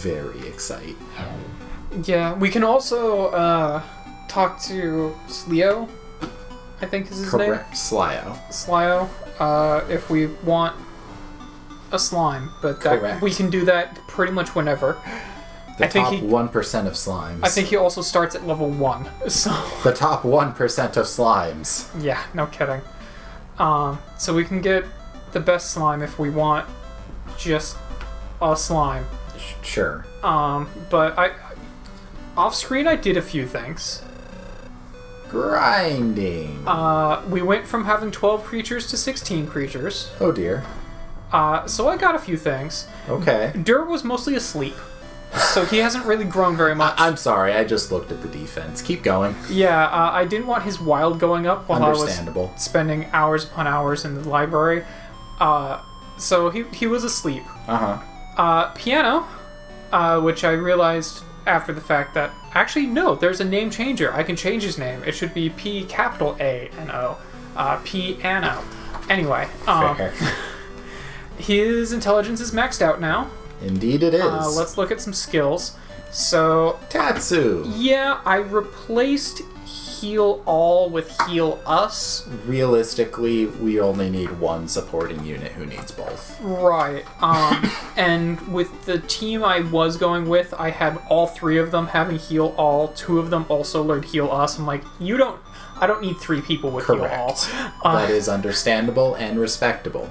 very excite. Yeah, we can also talk to Slio, I think is his name. Correct, Slio. Slio, if we want a slime, but Correct. we can do that pretty much whenever. The top 1% of slimes. I think he also starts at level 1, so... The top 1% of slimes. Yeah, no kidding. So we can get the best slime if we want just a slime. Sure. But off-screen I did a few things. Grinding. We went from having 12 creatures to 16 creatures. Oh dear. So I got a few things. Okay. Dur was mostly asleep, so he hasn't really grown very much. I'm sorry, I just looked at the defense. Keep going. Yeah, I didn't want his wild going up while I was spending hours upon hours in the library. So he was asleep. Piano, which I realized after the fact that... Actually, no, there's a name changer. I can change his name. It should be P-A-N-O. Piano. Anyway. Fair. His intelligence is maxed out now. Indeed it is. Let's look at some skills. So... Tatsu. Yeah, I replaced Heal All with Heal Us. Realistically, we only need one supporting unit who needs both. Right. And with the team I was going with, I had all 3 of them having Heal All. 2 of them also learned Heal Us. I'm like, I don't need 3 people with Heal All. That is understandable and respectable.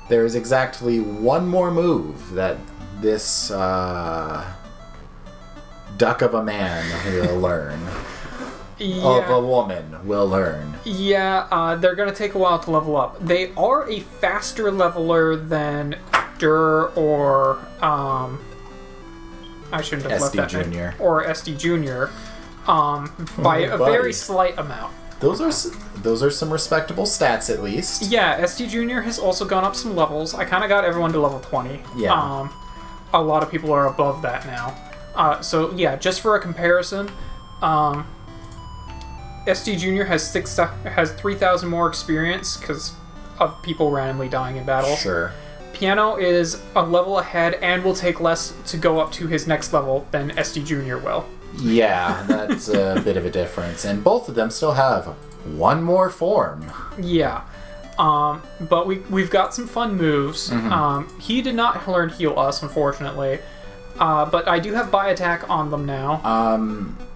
There is exactly one more move that this duck of a man will learn. Of a woman will learn. Yeah, they're going to take a while to level up. They are a faster leveler than Dur or, I shouldn't have left that name. Or SD Jr. By a very slight amount. Those are some respectable stats, at least. Yeah, SD Jr. has also gone up some levels. I kind of got everyone to level 20. Yeah. A lot of people are above that now. So, yeah, just for a comparison... SD Jr. has 3,000 more experience because of people randomly dying in battle. Sure. Piano is a level ahead and will take less to go up to his next level than SD Jr. will. Yeah, that's a bit of a difference. And both of them still have one more form. Yeah. But we've got some fun moves. Mm-hmm. He did not learn Heal Us, unfortunately. But I do have Buy Attack on them now.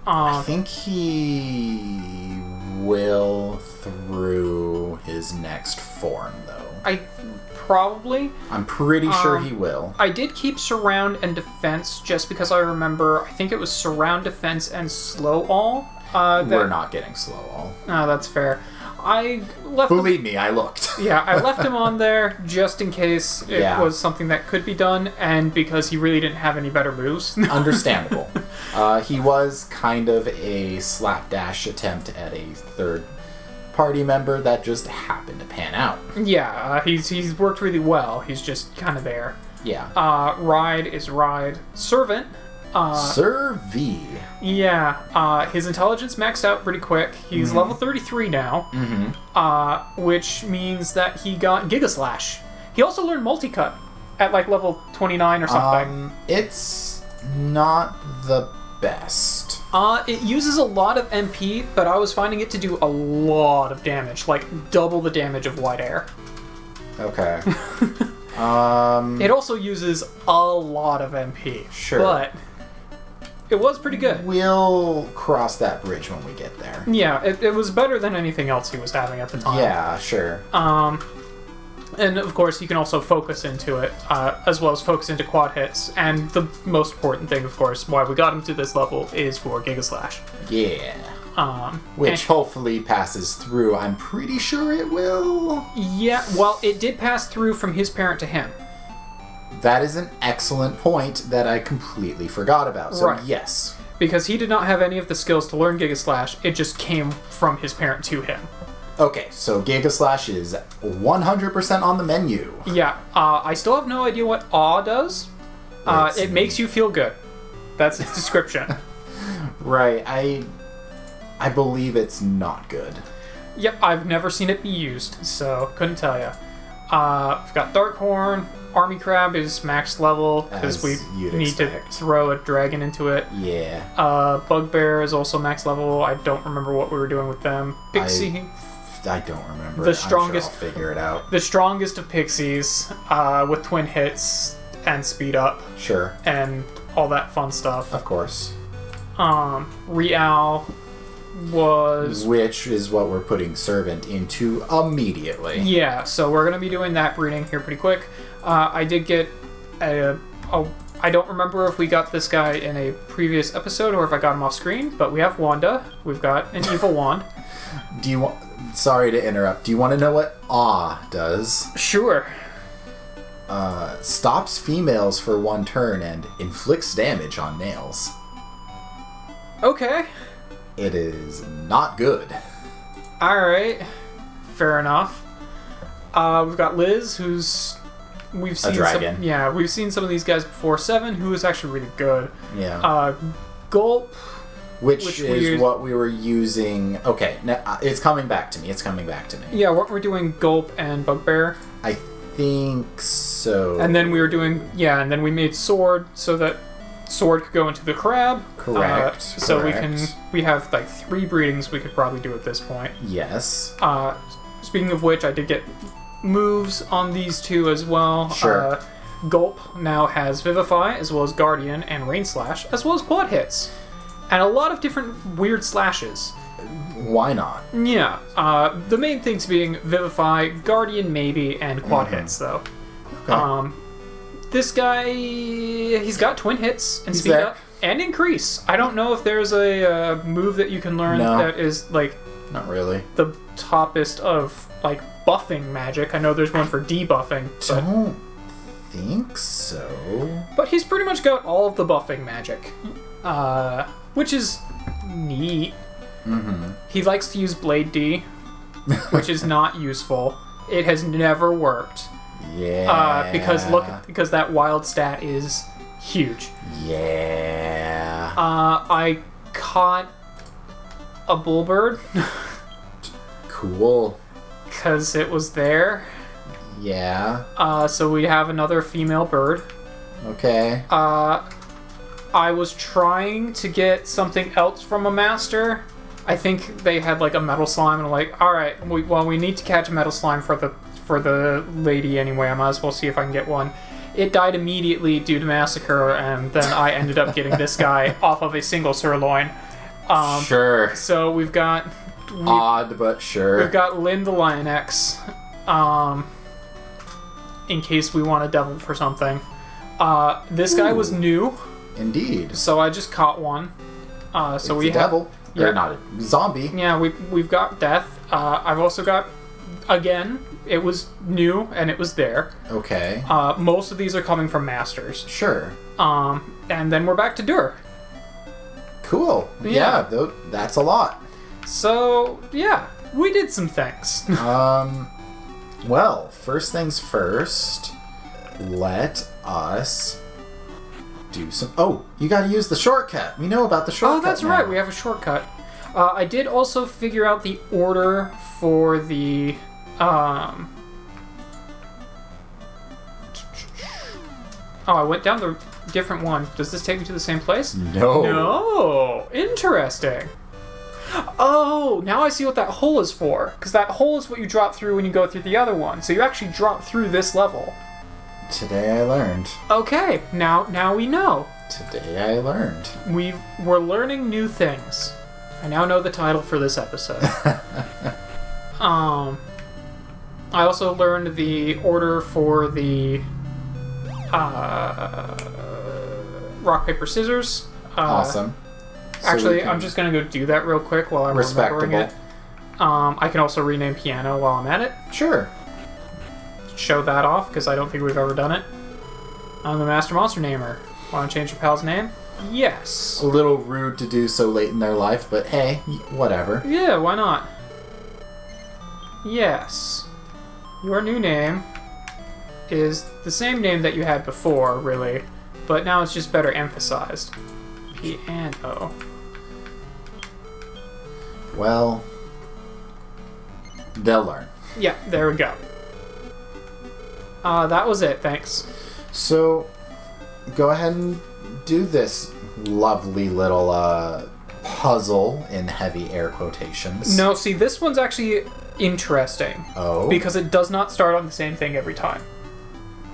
I think he will through his next form, though. I'm pretty sure he will. I did keep Surround and Defense just because I remember, I think it was Surround, Defense, and Slow All. We're not getting Slow All. No, that's fair. Believe me, I looked. Yeah, I left him on there just in case it was something that could be done, and because he really didn't have any better moves. Understandable. He was kind of a slapdash attempt at a third party member that just happened to pan out. Yeah, he's worked really well. He's just kind of there. Yeah. Ride is Ride. Servant. Servi. Yeah, his intelligence maxed out pretty quick. He's level 33 now, which means that he got Gigaslash. He also learned Multicut at like level 29 or something. It's not the best. It uses a lot of MP, but I was finding it to do a lot of damage, like double the damage of White Air. Okay. It also uses a lot of MP. Sure. But it was pretty good. We'll cross that bridge when we get there. Yeah, it was better than anything else he was having at the time. Yeah, sure. And of course, you can also focus into it, as well as focus into quad hits. And the most important thing, of course, why we got him to this level is for Gigaslash. Yeah. Which hopefully passes through. I'm pretty sure it will. Yeah, well, it did pass through from his parent to him. That is an excellent point that I completely forgot about. So, right. Yes. Because he did not have any of the skills to learn Gigaslash, it just came from his parent to him. Okay, so Gigaslash is 100% on the menu. Yeah, I still have no idea what Awe does. It makes you feel good. That's its description. Right, I believe it's not good. Yep, I've never seen it be used, so couldn't tell you. We've got Darkhorn, Army Crab is max level because we need to throw a dragon into it. Yeah. Bugbear is also max level. I don't remember what we were doing with them. Pixie. I don't remember. The strongest. I'm sure I'll figure it out. The strongest of pixies, with twin hits and speed up. Sure. And all that fun stuff. Of course. Real was... Which is what we're putting Servant into immediately. Yeah, so we're going to be doing that breeding here pretty quick. I did get I don't remember if we got this guy in a previous episode or if I got him off screen, but we have Wanda. We've got an evil wand. Do you want... Sorry to interrupt. Do you want to know what Awe does? Sure. Stops females for 1 turn and inflicts damage on males. Okay. It is not good. Alright. Fair enough. We've got Liz, who's... We've seen a dragon. We've seen some of these guys before. 7, who is actually really good. Yeah. Gulp... Which is what we were using... Okay, now, it's coming back to me. Yeah, what we're doing, Gulp and Bugbear. I think so. And then we were doing... Yeah, and then we made Sword so that Sword could go into the crab. Correct. So we have like 3 breedings we could probably do at this point. Yes. Speaking of which, I did get moves on these 2 as well. Sure. Gulp now has Vivify, as well as Guardian and Rain Slash, as well as quad hits. And a lot of different weird slashes. Why not? Yeah. The main things being Vivify, Guardian maybe, and quad hits, though. Okay. This guy, he's got twin hits and speed up and increase. I don't know if there's a move that you can learn that is, like... Not really. The toppest of, like, buffing magic. I know there's one for debuffing. Don't think so. But he's pretty much got all of the buffing magic. Which is neat. Mm-hmm. He likes to use Blade D, which is not useful. It has never worked. Yeah. Because that wild stat is huge. Yeah. I caught a bullbird. Cool. Because it was there. Yeah. So we have another female bird. Okay. I was trying to get something else from a master. I think they had like a metal slime, and I'm like, all right, we need to catch a metal slime for the lady anyway. I might as well see if I can get one. It died immediately due to massacre, and then I ended up getting this guy off of a single sirloin. Sure. So we've got odd, but sure. We've got Lynn the Lionex, in case we want a devil for something. This guy was new. Indeed. So I just caught one. So we have devil. Yeah. Or not a zombie. Yeah, we've got death. I've also got, again, it was new and it was there. Okay. Most of these are coming from masters. Sure. And then we're back to Dur. Cool. Yeah, that's a lot. So yeah, we did some things. Well, first things first. Let us do some... Oh, you gotta use the shortcut. We know about the shortcut. Oh, that's right. We have a shortcut. I did also figure out the order for the... Oh, I went down the different one. Does this take me to the same place? No. No. Interesting. Oh, now I see what that hole is for. Because that hole is what you drop through when you go through the other one. So you actually drop through this level. Today I learned. Okay, now we know. Today I learned. We're learning new things. I now know the title for this episode. I also learned the order for the rock, paper, scissors. Awesome. Actually, I'm just gonna go do that real quick while I'm remembering it. I can also rename piano while I'm at it. Sure. Show that off, because I don't think we've ever done it. I'm the Master Monster Namer. Want to change your pal's name? Yes. A little rude to do so late in their life, but hey, whatever. Yeah, why not? Yes. Your new name is the same name that you had before, really, but now it's just better emphasized. Piano. Well, they'll learn. Yeah, there we go. That was it, thanks. So, go ahead and do this lovely little puzzle in heavy air quotations. No, see, this one's actually interesting. Oh? Because it does not start on the same thing every time.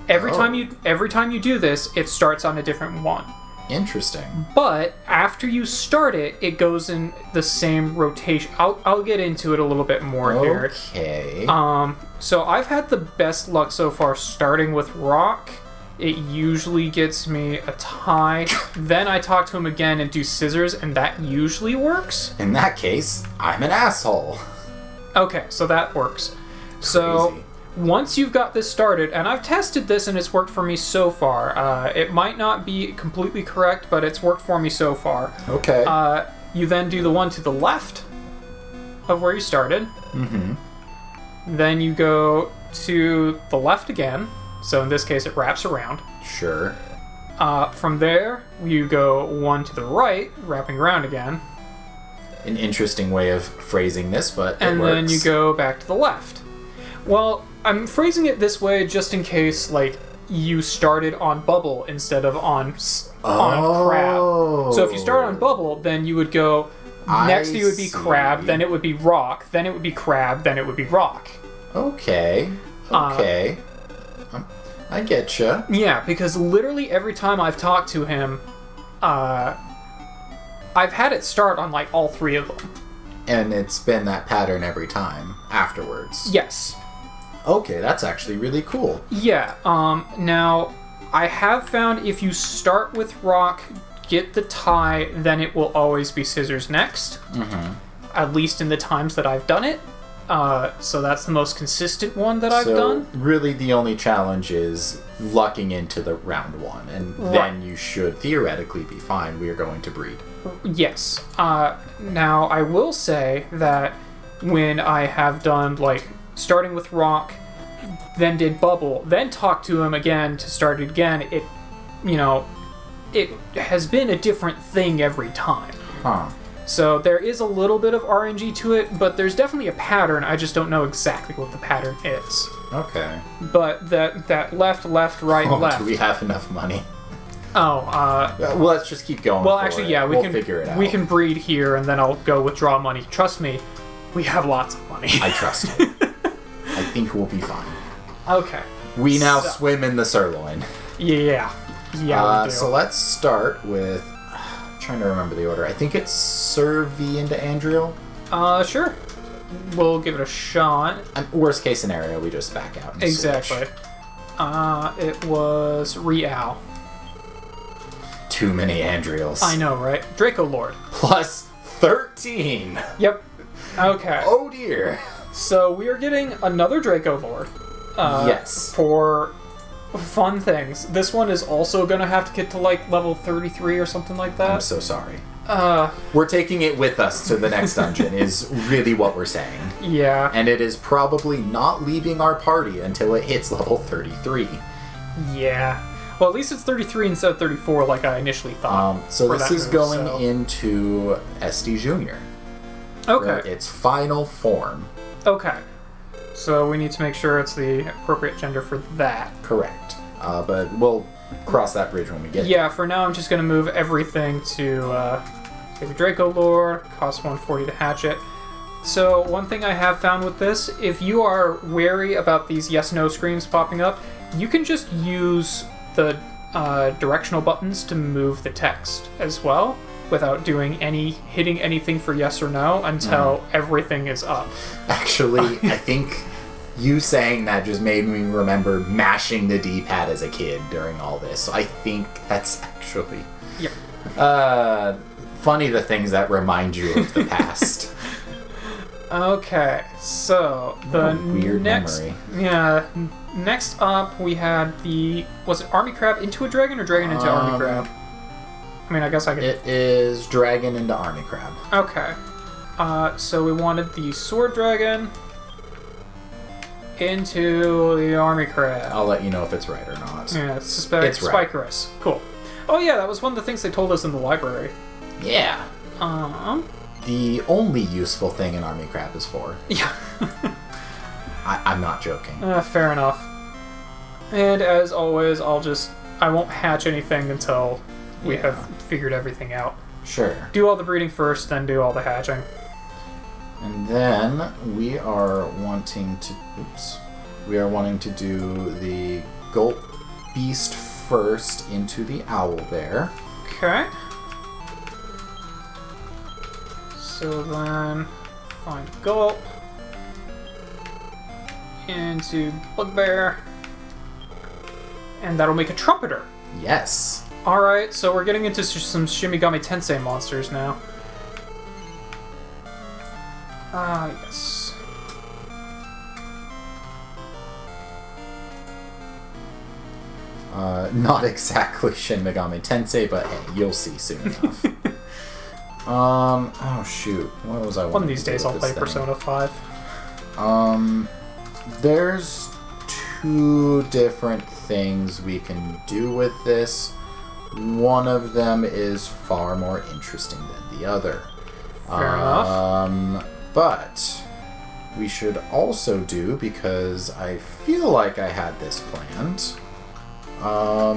Every time you do this, it starts on a different one. Interesting. But after you start it, it goes in the same rotation. I'll get into it a little bit more here. Okay. So I've had the best luck so far starting with rock. It usually gets me a tie. Then I talk to him again and do scissors, and that usually works. In that case, I'm an asshole. Okay, so that works. So once you've got this started, and I've tested this and it's worked for me so far. It might not be completely correct, but it's worked for me so far. Okay. You then do the one to the left of where you started. Mm-hmm. Then you go to the left again. So in this case, it wraps around. Sure. From there, you go one to the right, wrapping around again. An interesting way of phrasing this, but it and works. then you go back to the left. Well, I'm phrasing it this way just in case, like, you started on bubble instead of on crab. So if you start on bubble, then you would go next. You would be crab, then it would be rock, then it would be crab, then it would be rock. Okay. I getcha. Yeah, because literally every time I've talked to him, I've had it start on like all three of them. And it's been that pattern every time afterwards. Yes. Okay, that's actually really cool. Yeah, now, I have found if you start with rock, get the tie, then it will always be scissors next. Mm-hmm. At least in the times that I've done it. So that's the most consistent one that I've done. Really the only challenge is lucking into the round one, and then you should theoretically be fine. We are going to breed. Yes. Now, I will say that when I have done, like, starting with rock, then did bubble, then talked to him again to start it again, it has been a different thing every time. Huh. So there is a little bit of RNG to it, but there's definitely a pattern. I just don't know exactly what the pattern is. Okay. But that left, right, left. Do we have enough money? Well, let's just keep going. Well, actually, yeah, we'll figure it out. We can breed here, and then I'll go withdraw money. Trust me, we have lots of money. I trust you. I think we'll be fine. Okay. We now swim in the sirloin. Yeah. Yeah, we do. So let's start with... I'm trying to remember the order. I think it's Sir V into Andriel. Sure. We'll give it a shot. Worst case scenario, we just back out and exactly. switch. It was Real. Too many Andriels. I know, right? Draco Lord. Plus 13. Yep. Okay. Oh dear. So we are getting another Draco Lord. Yes. For fun things. This one is also going to have to get to like level 33 or something like that. I'm so sorry. We're taking it with us to the next dungeon is really what we're saying. Yeah. And it is probably not leaving our party until it hits level 33. Yeah. Well, at least it's 33 instead of 34 like I initially thought. So this is going into SD Junior. Okay. Its final form. Okay. So we need to make sure it's the appropriate gender for that. Correct. But we'll cross that bridge when we get there. Yeah, for now I'm just going to move everything to Baby Draco Lore, costs 140 to hatch it. So one thing I have found with this, if you are wary about these yes-no screens popping up, you can just use the directional buttons to move the text as well, without hitting anything for yes or no until everything is up. Actually, I think you saying that just made me remember mashing the D-pad as a kid during all this. So I think that's actually... Yep. Funny the things that remind you of the past. Okay, so the weird next... memory. Yeah, next up we had was it Army Crab into a dragon or dragon into Army Crab? I mean, I guess I could... It is dragon into Army Crab. Okay. So we wanted the Sword Dragon into the Army Crab. I'll let you know if it's right or not. Yeah, it's right. Spikeriss. Cool. Oh yeah, that was one of the things they told us in the library. Yeah. The only useful thing an Army Crab is for. Yeah. I'm not joking. Fair enough. And as always, I won't hatch anything until we have figured everything out. Sure. Do all the breeding first, then do all the hatching. And then we are wanting to... We are wanting to do the Gulp Beast first into the Owl Bear. Okay. So then, find Gulp. Into Bugbear. And that'll make a Trumpeter. Yes. Alright, so we're getting into some Shimigami Tensei monsters now. Yes. Not exactly Shin Megami Tensei, but hey, you'll see soon enough. Oh shoot, what was I wanting One of these to do days with I'll play this Persona 5. There's two different things we can do with this. One of them is far more interesting than the other. Fair enough. But we should also do, because I feel like I had this planned. I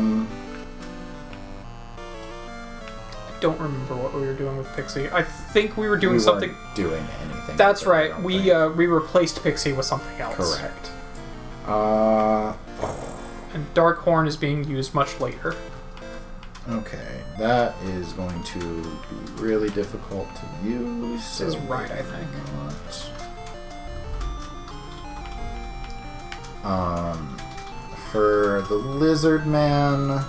don't remember what we were doing with Pixie. I think we were doing something. Weren't doing anything. That's right. We replaced Pixie with something else. Correct. And Darkhorn is being used much later. Okay, that is going to be really difficult to use. This is right, I think. For the Lizard Man,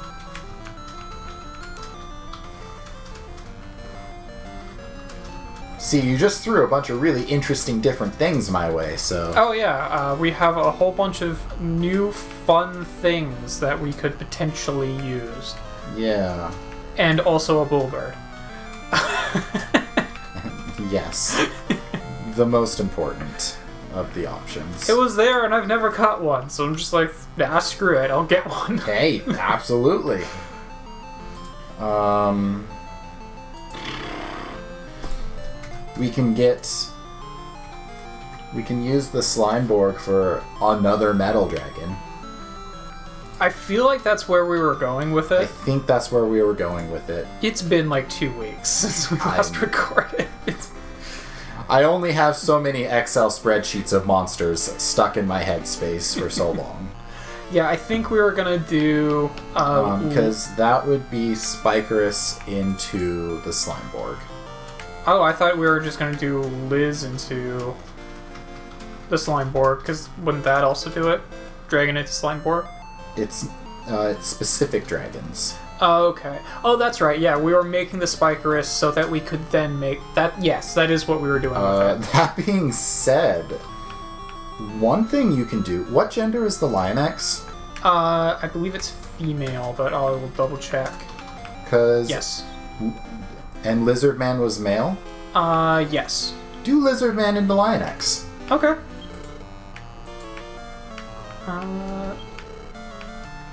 see, you just threw a bunch of really interesting different things my way, so... Oh yeah, we have a whole bunch of new fun things that we could potentially use. Yeah. And also a Bullbird. Yes. The most important of the options. It was there and I've never caught one, so I'm just like, nah, screw it, I'll get one. Hey, absolutely. We can use the Slimeborg for another Metal Dragon. I feel like that's where we were going with it. I think that's where we were going with it. It's been like 2 weeks since we last recorded. I only have so many Excel spreadsheets of monsters stuck in my headspace for so long. Yeah, I think we were gonna do... Because that would be Spikeriss into the Slimeborg. Oh, I thought we were just gonna do Liz into the Slimeborg, because wouldn't that also do it? Dragon into Slimeborg? It's specific dragons. Oh, okay. Oh, that's right. Yeah, we were making the Spikeriss so that we could then make that. Yes, that is what we were doing with it. That being said, one thing you can do. What gender is the Lionex? I believe it's female, but I will double check. Yes. And Lizardman was male? Yes. Do Lizardman into Lionex. Okay.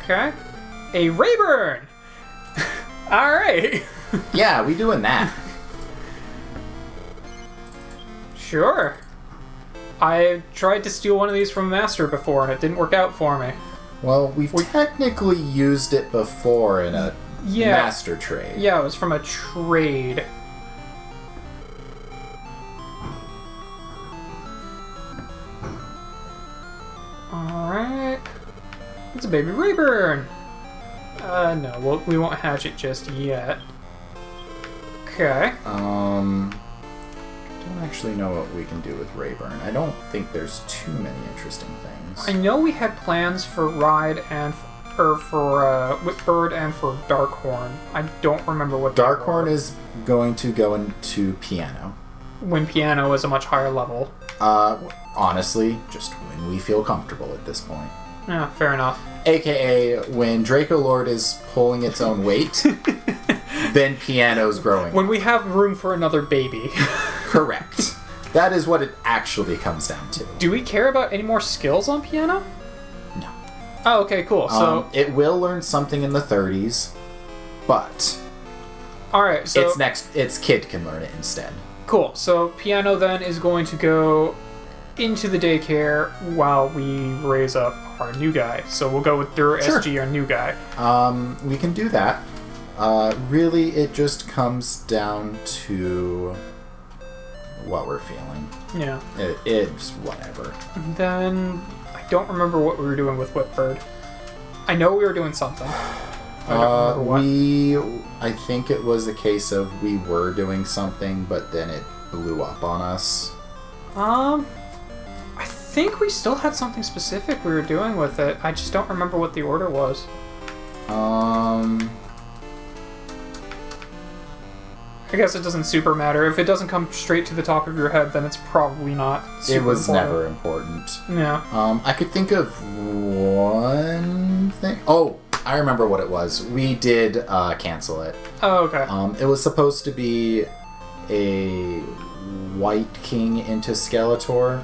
Okay. A Rayburn! Alright. Yeah, we doing that. Sure. I tried to steal one of these from Master before and it didn't work out for me. Well, we've technically used it before in a Master trade. Yeah, it was from a trade. Alright. It's a baby Rayburn! No, we won't hatch it just yet. Okay. Don't actually know what we can do with Rayburn. I don't think there's too many interesting things. I know we had plans for Ride and for Whipbird and for Darkhorn. I don't remember what Darkhorn is going to go into Piano. When Piano is a much higher level. Honestly, just when we feel comfortable at this point. Yeah, fair enough. AKA when Draco Lord is pulling its own weight, then Piano's growing. When we have room for another baby. Correct. That is what it actually comes down to. Do we care about any more skills on Piano? No. Oh, okay, cool. So it will learn something in the 30s, but alright, so its kid can learn it instead. Cool. So Piano then is going to go into the daycare while we raise up our new guy. So we'll go with their SG, our new guy. We can do that. Really, it just comes down to what we're feeling. Yeah. It's whatever. And then I don't remember what we were doing with Whitbird. I know we were doing something. I don't remember what. I think it was a case of we were doing something, but then it blew up on us. I think we still had something specific we were doing with it. I just don't remember what the order was. I guess it doesn't super matter. If it doesn't come straight to the top of your head, then it's probably not super It was important. never important. Yeah. I could think of one thing. Oh, I remember what it was. We did cancel it. Oh, okay. It was supposed to be a White King into Skeletor.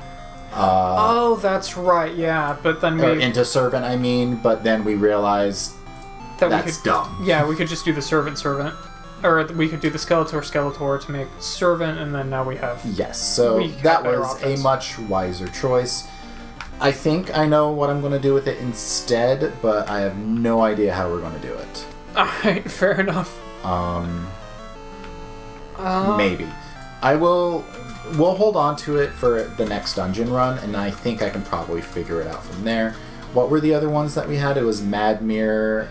Oh, that's right, yeah. But then or into Servant, I mean. But then we realized that's dumb. Yeah, we could just do the Servant. Or we could do the Skeletor to make Servant, and then now we have... Yes, so that was a much wiser choice. I think I know what I'm going to do with it instead, but I have no idea how we're going to do it. Alright, fair enough. Maybe. We'll hold on to it for the next dungeon run, and I think I can probably figure it out from there. What were the other ones that we had? It was Mad Mirror,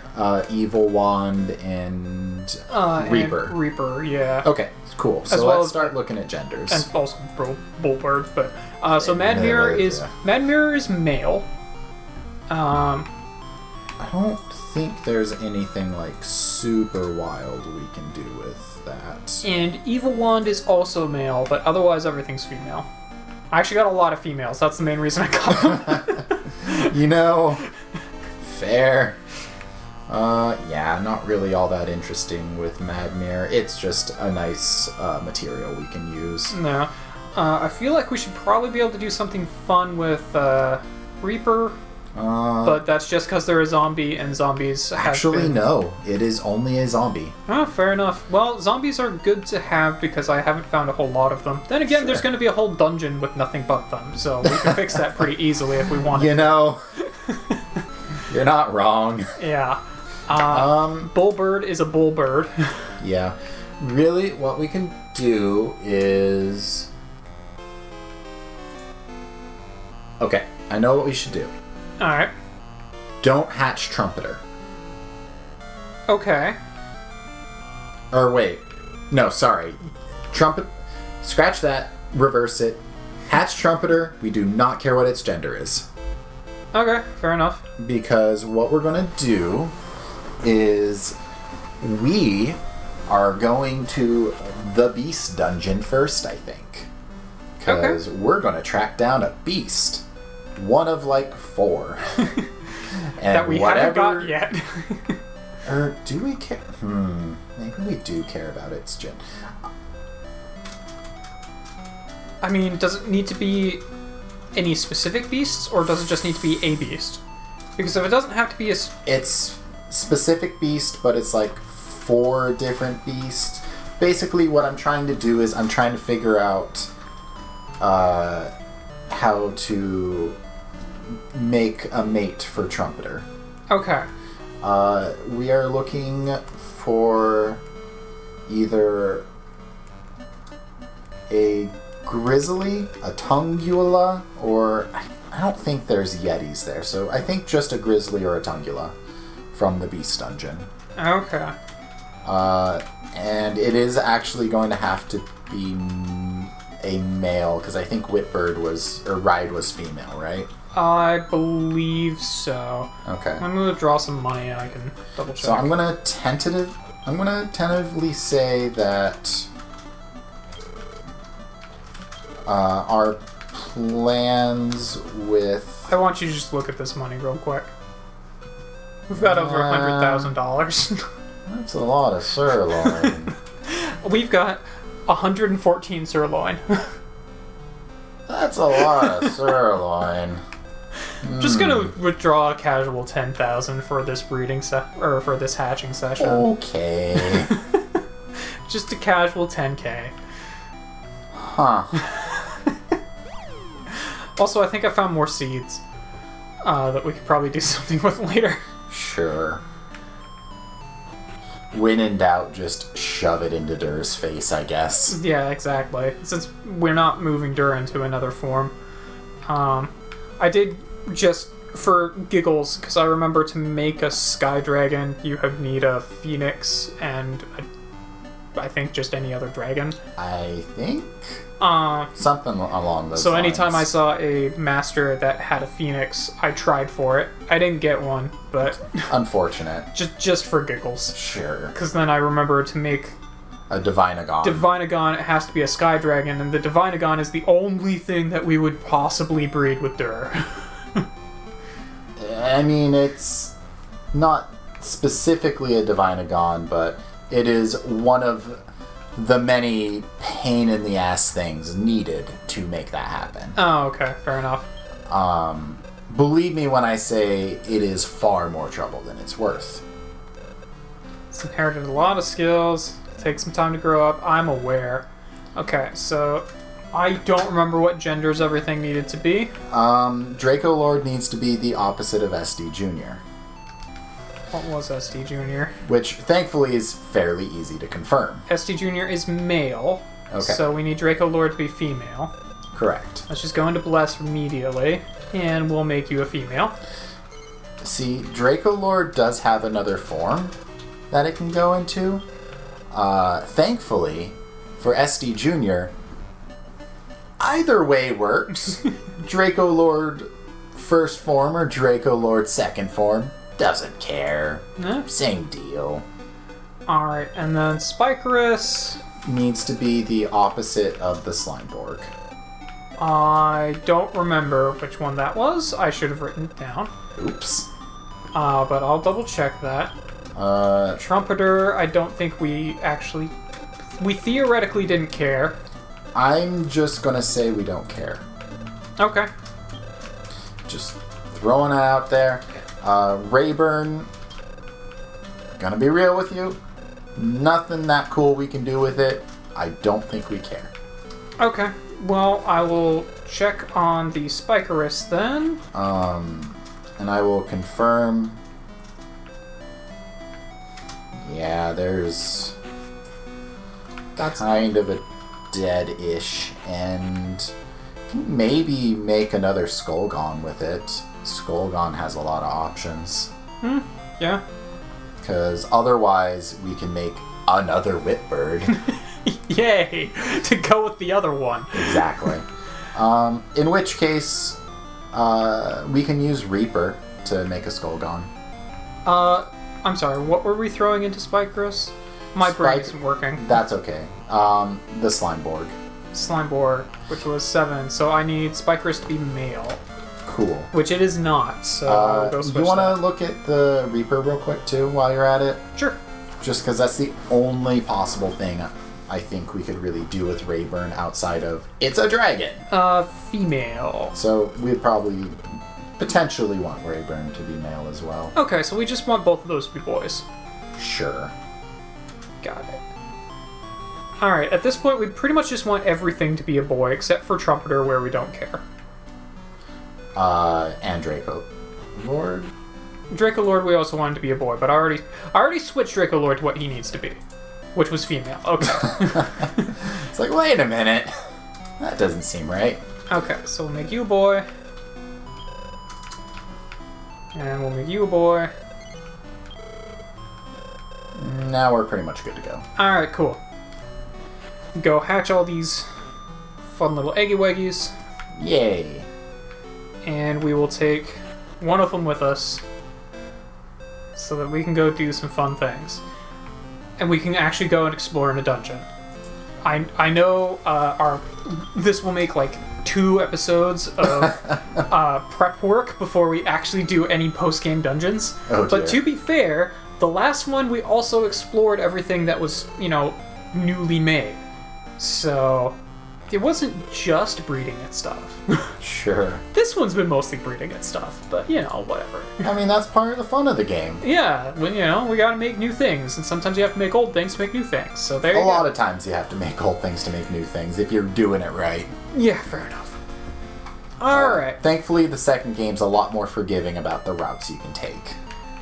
Evil Wand, and Reaper. And Reaper, yeah. Okay, cool. So let's start looking at genders. And also Bullbird, but so Mad Mirror is male. I don't think there's anything like super wild we can do with that. And Evil Wand is also male, but otherwise everything's female. I actually got a lot of females. That's the main reason I got them. You know, fair. Yeah, not really all that interesting with Mad Mirror. It's just a nice material we can use. No. I feel like we should probably be able to do something fun with Reaper. But that's just because they're a zombie and zombies Actually, no. It is only a zombie. Oh, fair enough. Well, zombies are good to have because I haven't found a whole lot of them. Then again, There's going to be a whole dungeon with nothing but them, so we can fix that pretty easily if we want. You know, you're not wrong. Yeah. Bullbird is a bullbird. Yeah. Really, what we can do is... Okay, I know what we should do. Alright. Don't hatch Trumpeter. Okay. Or wait. No, sorry. Trumpet... Scratch that. Reverse it. Hatch Trumpeter. We do not care what its gender is. Okay, fair enough. Because what we're going to do is we are going to the Beast Dungeon first, I think. Because we're going to track down a beast. One of like 4. And that we haven't got yet. Or do we care? Maybe we do care about its gen. I mean, does it need to be any specific beasts, or does it just need to be a beast? Because if it doesn't have to be It's specific beast, but it's like 4 different beasts. Basically, what I'm trying to do is I'm trying to figure out how to make a mate for Trumpeter. Okay. We are looking for either a grizzly, a tungula, or I don't think there's yetis there, so I think just a grizzly or a tungula from the Beast Dungeon. Okay. And it is actually going to have to be a male, because I think Ride was female, right? I believe so. Okay. I'm gonna draw some money and I can double check. So I'm gonna tentatively say that our plans with... I want you to just look at this money real quick. We've got over $100,000. That's a lot of sirloin. We've got 114 sirloin. That's a lot of sirloin. Just gonna withdraw a casual 10,000 for this for this hatching session. Okay. Just a casual 10k. Huh. Also, I think I found more seeds. that we could probably do something with later. Sure. When in doubt, just shove it into Dur's face, I guess. Yeah, exactly. Since we're not moving Dur into another form. I did just for giggles, because I remember to make a Sky Dragon, you would need a Phoenix and I think just any other dragon. I think? Something along those lines. So anytime I saw a master that had a Phoenix, I tried for it. I didn't get one, but... Unfortunate. just for giggles. Sure. Because then I remember to make... A Divinagon. Divinagon, it has to be a Sky Dragon, and the Divinagon is the only thing that we would possibly breed with Dur. I mean, it's not specifically a Divinagon, but it is one of the many pain-in-the-ass things needed to make that happen. Oh, okay. Fair enough. Believe me when I say it is far more trouble than it's worth. It's inherited a lot of skills. Takes some time to grow up. I'm aware. Okay, so I don't remember what genders everything needed to be. Draco Lord needs to be the opposite of SD Jr. What was SD Jr.? Which, thankfully, is fairly easy to confirm. SD Jr. is male. Okay. So we need Draco Lord to be female. Correct. Let's just go into Bless immediately, and we'll make you a female. See, Draco Lord does have another form that it can go into. Thankfully, for SD Jr., either way works. Draco Lord first form or Draco Lord second form, doesn't care. Same deal. Alright, and then Spikeriss needs to be the opposite of the Slimeborg. I don't remember which one that was. I should have written it down. Oops. But I'll double check that. Trumpeter, I don't think we theoretically didn't care. I'm just gonna say we don't care. Okay. Just throwing it out there. Rayburn, gonna be real with you, nothing that cool we can do with it. I don't think we care. Okay, well, I will check on the Spikeriss then. And I will confirm. Yeah, there's... That's kind of a dead-ish end. Can maybe make another Skullgon with it. Skullgon has a lot of options. Yeah. Because otherwise, we can make another Whitbird. Yay! To go with the other one. Exactly. In which case, we can use Reaper to make a Skullgon. I'm sorry, what were we throwing into Spikeriss? My brain isn't working. That's okay. The Slimeborg. Slimeborg, which was 7, so I need Spikeriss to be male. Cool. Which it is not, so I'll go switch. You want to look at the Reaper real quick, too, while you're at it? Sure. Just because that's the only possible thing I think we could really do with Rayburn outside of, it's a dragon! Female. So we'd probably potentially want Rayburn to be male as well. Okay, so we just want both of those to be boys. Sure. Got it. Alright, at this point we pretty much just want everything to be a boy, except for Trumpeter, where we don't care. And Draco Lord? Draco Lord we also wanted to be a boy, but I already switched Draco Lord to what he needs to be, which was female. Okay. It's like, wait a minute. That doesn't seem right. Okay, so we'll make you a boy. And we'll make you a boy. Now we're pretty much good to go. Alright, cool. Go hatch all these fun little eggy weggies. Yay. And we will take one of them with us so that we can go do some fun things. And we can actually go and explore in a dungeon. I know this will make like 2 episodes of prep work before we actually do any post-game dungeons. Oh, dear. But to be fair, the last one we also explored everything that was, newly made. So it wasn't just breeding at stuff. Sure. This one's been mostly breeding at stuff, but whatever. I mean, that's part of the fun of the game. Yeah, we gotta make new things, and sometimes you have to make old things to make new things. So there you go. A lot of times you have to make old things to make new things if you're doing it right. Yeah, fair enough. Alright. Thankfully, the second game's a lot more forgiving about the routes you can take.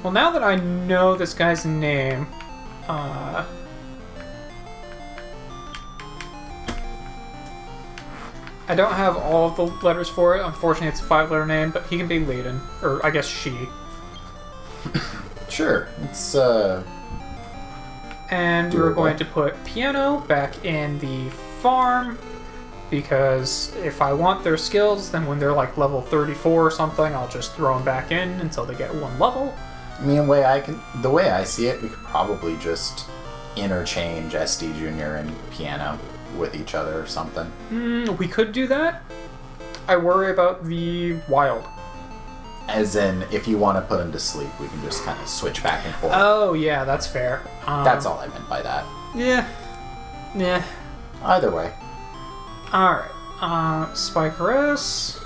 Well, now that I know this guy's name, I don't have all of the letters for it. Unfortunately, it's a 5-letter name, but he can be Layden. Or, I guess, she. Sure. It's, And we're going to put piano back in the farm, because if I want their skills, then when they're like level 34 or something, I'll just throw them back in until they get 1 level. I mean, the way I see it, we could probably just interchange SD Junior and piano with each other or something. We could do that. I worry about the wild. As in, if you want to put him to sleep, we can just kind of switch back and forth. Oh, yeah, that's fair. That's all I meant by that. Yeah. Either way. Alright. Spikeriss.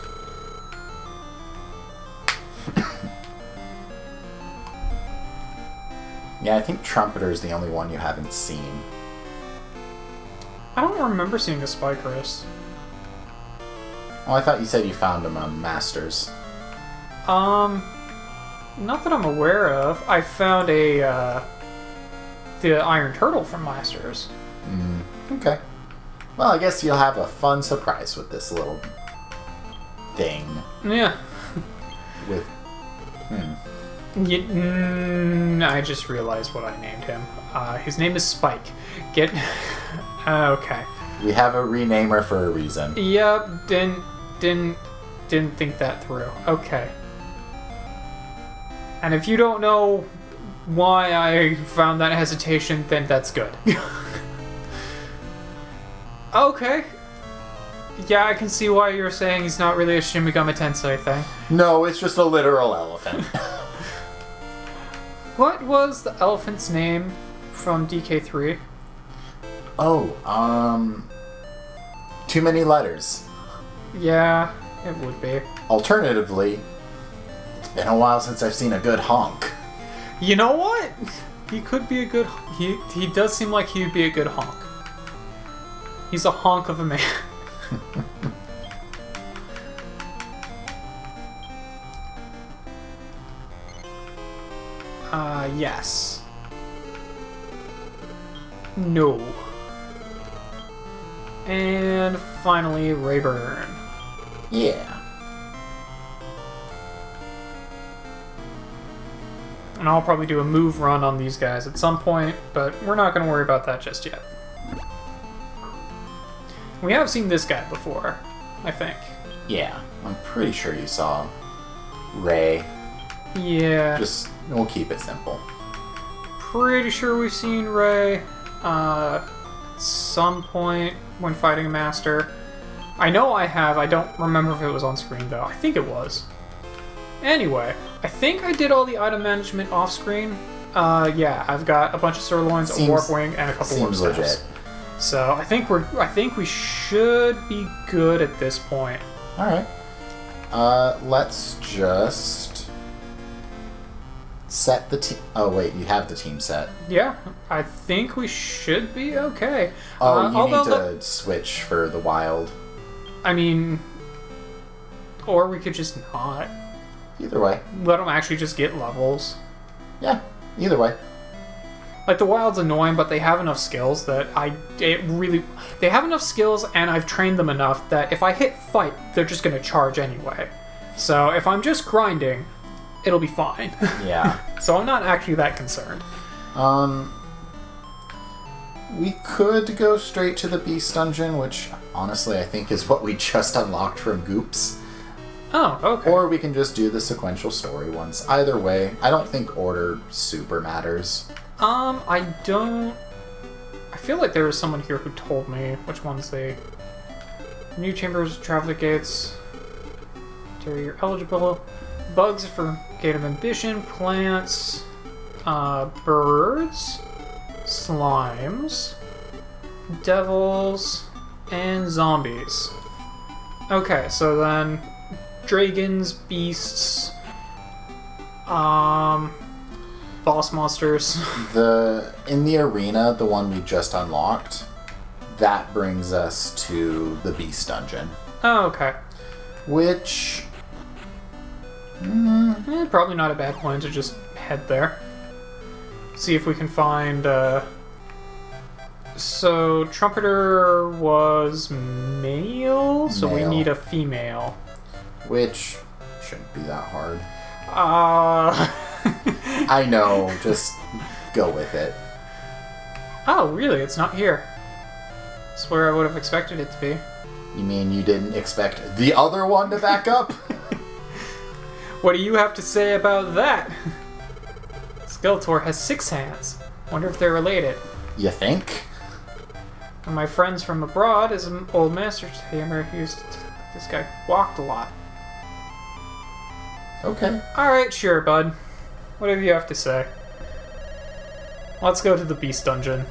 Yeah, I think Trumpeter is the only one you haven't seen. I don't remember seeing a Spikeriss. Well, I thought you said you found him on Masters. Not that I'm aware of. I found the Iron Turtle from Masters. Okay. Well, I guess you'll have a fun surprise with this little thing. Yeah. With... I just realized what I named him. His name is Spike. Okay. We have a renamer for a reason. Yep, didn't think that through. Okay. And if you don't know why I found that hesitation, then that's good. Okay. Yeah, I can see why you're saying he's not really a Shin Megami Tensei thing. No, it's just a literal elephant. What was the elephant's name from DK3? Oh, too many letters. Yeah, it would be. Alternatively, it's been a while since I've seen a good honk. You know what? He could be a good... He does seem like he would be a good honk. He's a honk of a man. Yes. No. And finally, Rayburn. Yeah. And I'll probably do a move run on these guys at some point, but we're not going to worry about that just yet. We have seen this guy before, I think. Yeah, I'm pretty sure you saw Ray. Yeah. We'll keep it simple. Pretty sure we've seen Ray at some point when fighting a master. I know I have. I don't remember if it was on screen, though. I think it was. Anyway, I think I did all the item management off screen. Yeah, I've got a bunch of sirloins, a warp wing, and a couple warp staffs. Legit. So I think we should be good at this point. All right. Let's just set the team. Oh wait, you have the team set. Yeah, I think we should be okay. Oh, you need to switch for the wild. I mean, or we could just not. Either way. Let them actually just get levels. Yeah, either way. Like, the wild's annoying, but they have enough skills that they have enough skills, and I've trained them enough that if I hit fight, they're just going to charge anyway. So if I'm just grinding, it'll be fine. Yeah. So I'm not actually that concerned. We could go straight to the Beast Dungeon, which, honestly, I think is what we just unlocked from Goops. Oh, okay. Or we can just do the sequential story ones. Either way, I don't think order super matters. I feel like there was someone here who told me which ones they... New chambers, traveler gates... You're eligible. Bugs for Gate of Ambition, plants... birds... Slimes... Devils... And zombies. Okay, so then... Dragons, beasts... boss monsters. In the arena, the one we just unlocked, that brings us to the Beast Dungeon. Oh, okay. Which... probably not a bad plan to just head there. See if we can find... So, Trumpeter was male, so we need a female. Which shouldn't be that hard. I know, just go with it. Oh, really? It's not here. It's where I would have expected it to be. You mean you didn't expect the other one to back up? What do you have to say about that? Skeletor has 6 hands. Wonder if they're related. You think? One of my friends from abroad is an old master tamer who used to... This guy walked a lot. Okay. Alright, sure, bud. Whatever you have to say. Let's go to the Beast Dungeon.